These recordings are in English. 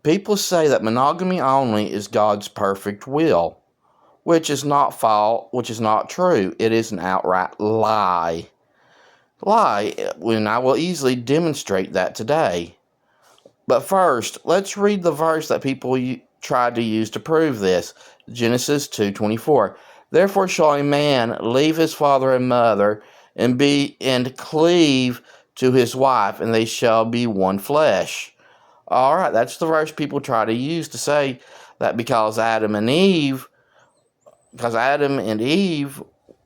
People say that monogamy only is God's perfect will, which is not which is not true. It is an outright lie. When I will easily demonstrate that today. But first, let's read the verse that people tried to use to prove this. Genesis 2:24. Therefore shall a man leave his father and mother and cleave to his wife, and they shall be one flesh. All right, that's the verse people try to use to say that because Adam and Eve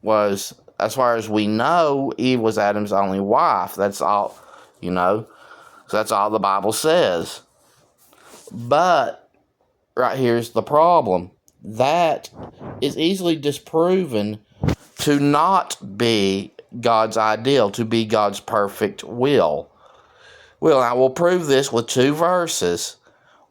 was, as far as we know, Eve was Adam's only wife. That's all, So that's all the Bible says. But right here's the problem. That is easily disproven to not be God's ideal, to be God's perfect will. Well, I will prove this with two verses.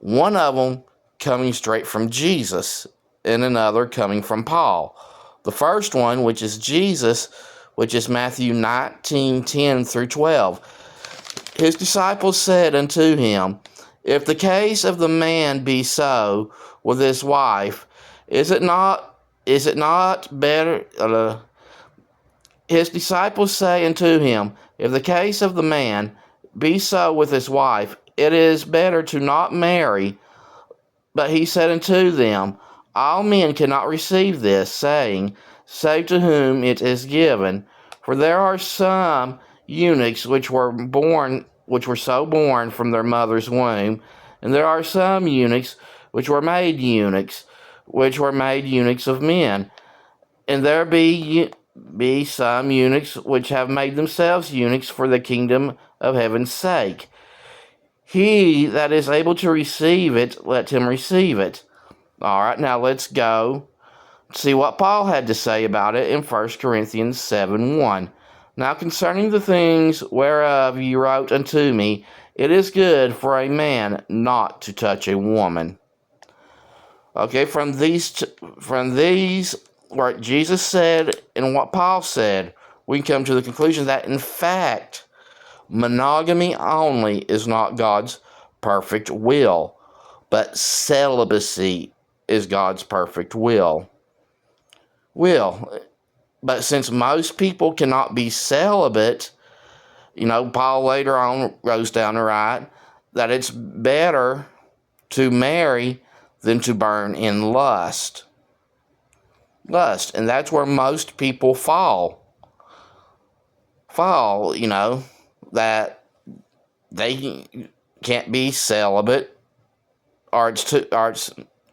One of them coming straight from Jesus, and another coming from Paul. The first one, which is Jesus, which is Matthew 19:10 through 12. His disciples said unto him, If the case of the man be so with his wife, is it not better? His disciples say unto him, If the case of the man be so with his wife, it is better to not marry. But he said unto them, All men cannot receive this saying, save to whom it is given. For there are some eunuchs which were so born from their mother's womb, and there are some eunuchs which were made eunuchs of men, and there be some eunuchs which have made themselves eunuchs for the kingdom of heaven's sake. He that is able to receive it, let him receive it. All right, now let's go see what Paul had to say about it in 1 Corinthians 7:1. Now concerning the things whereof ye wrote unto me, it is good for a man not to touch a woman. Okay, from these, what Jesus said and what Paul said, we can come to the conclusion that, in fact, monogamy only is not God's perfect will, but celibacy is God's perfect will. But since most people cannot be celibate, Paul later on goes down to write that it's better to marry than to burn in lust. And that's where most people fall, that they can't be celibate, or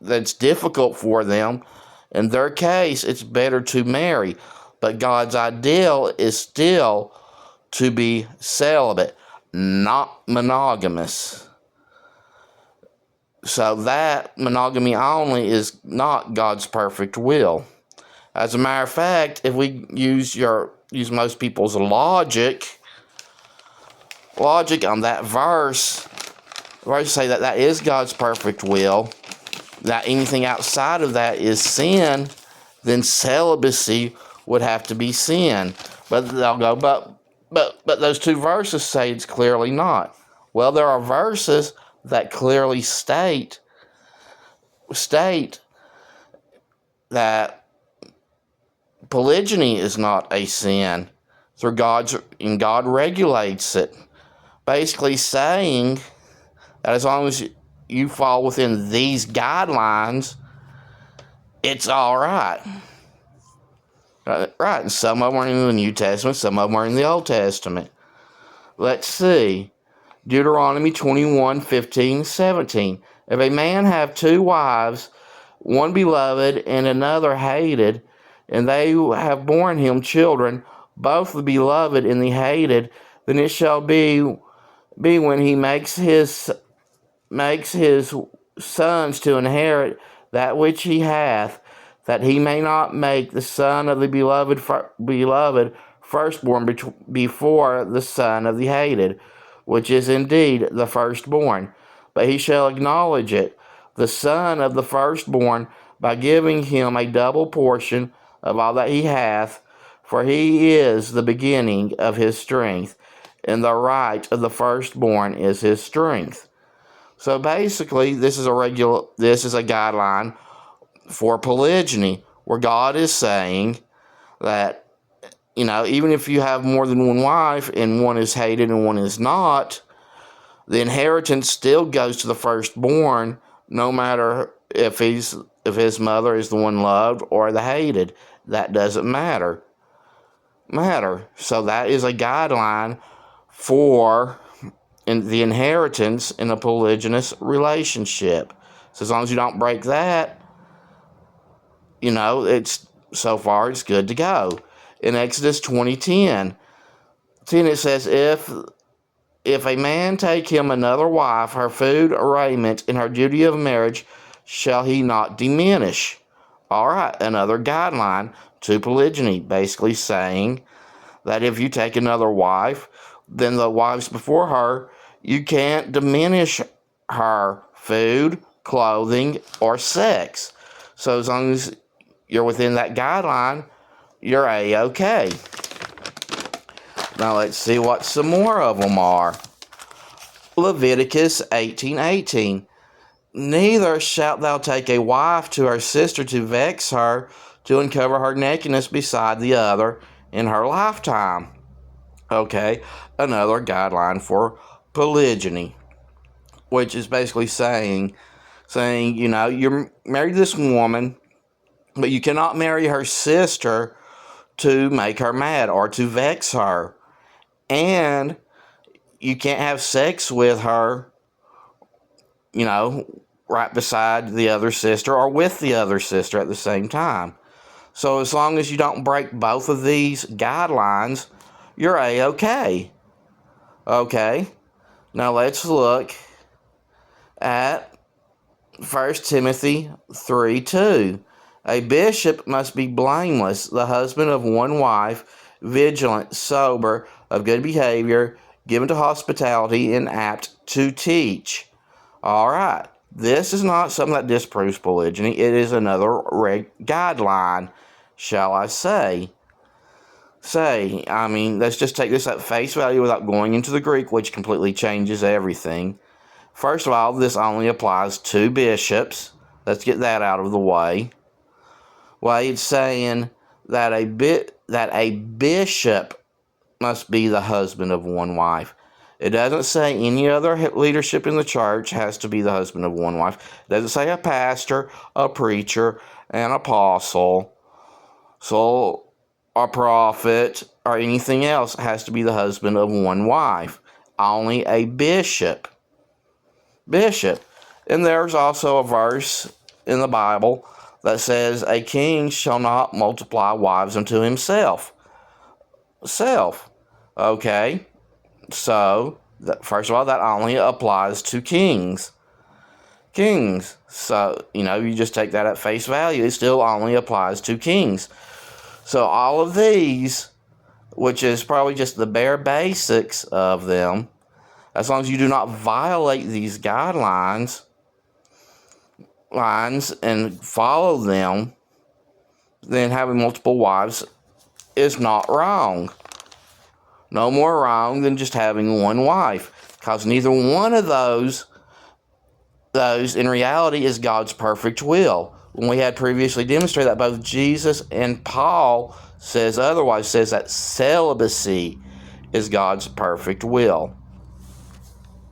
that's difficult for them. In their case, it's better to marry. But God's ideal is still to be celibate, not monogamous. So that monogamy only is not God's perfect will. As a matter of fact, if we use most people's logic on that verse say that is God's perfect will, that anything outside of that is sin, then celibacy would have to be sin. But they'll go, but those two verses say it's clearly not. Well, there are verses that clearly state that polygyny is not a sin and God regulates it, basically saying that as long as you fall within these guidelines, it's all right. Right, and some of them are in the New Testament, some of them are in the Old Testament. Let's see. Deuteronomy 21:15-17. If a man have two wives, one beloved and another hated, and they have borne him children, both the beloved and the hated, then it shall be when he makes his sons to inherit that which he hath, that he may not make the son of the beloved firstborn before the son of the hated, which is indeed the firstborn. But he shall acknowledge it, the son of the firstborn, by giving him a double portion of all that he hath, for he is the beginning of his strength, and the right of the firstborn is his strength. So basically, this is a guideline for polygyny, where God is saying that, even if you have more than one wife and one is hated and one is not, the inheritance still goes to the firstborn, no matter if his mother is the one loved or the hated. That doesn't matter. So that is a guideline for the inheritance in a polygynous relationship. So as long as you don't break that, it's so far it's good to go. In Exodus 20:10, it says, if a man take him another wife, her food, raiment, and her duty of marriage shall he not diminish. All right, another guideline to polygyny, basically saying that if you take another wife, then the wives before her, you can't diminish her food, clothing, or sex. So as long as you're within that guideline, you're A-okay. Now let's see what some more of them are. Leviticus 18:18. Neither shalt thou take a wife to her sister to vex her, to uncover her nakedness beside the other in her lifetime. Okay, another guideline for polygyny, which is basically saying, you're married to this woman, but you cannot marry her sister to make her mad or to vex her. And you can't have sex with her, right beside the other sister or with the other sister at the same time. So as long as you don't break both of these guidelines, you're A-okay. Okay, now let's look at 1 Timothy 3:2. A bishop must be blameless, the husband of one wife, vigilant, sober, of good behavior, given to hospitality, and apt to teach. All right, this is not something that disproves polygyny. It is another guideline, shall I say. Let's just take this at face value without going into the Greek, which completely changes everything. First of all, this only applies to bishops. Let's get that out of the way. Well, it's saying that a bishop must be the husband of one wife. It doesn't say any other leadership in the church has to be the husband of one wife. It doesn't say a pastor, a preacher, an apostle, a prophet, or anything else has to be the husband of one wife. Only a bishop. And there's also a verse in the Bible that says a king shall not multiply wives unto himself. Okay, so first of all, that only applies to kings. So, you just take that at face value. It still only applies to kings. So all of these, which is probably just the bare basics of them, as long as you do not violate these guidelines and follow them, then having multiple wives is not wrong. No more wrong than just having one wife, because neither one of those in reality is God's perfect will. When we had previously demonstrated that both Jesus and Paul says that celibacy is God's perfect will.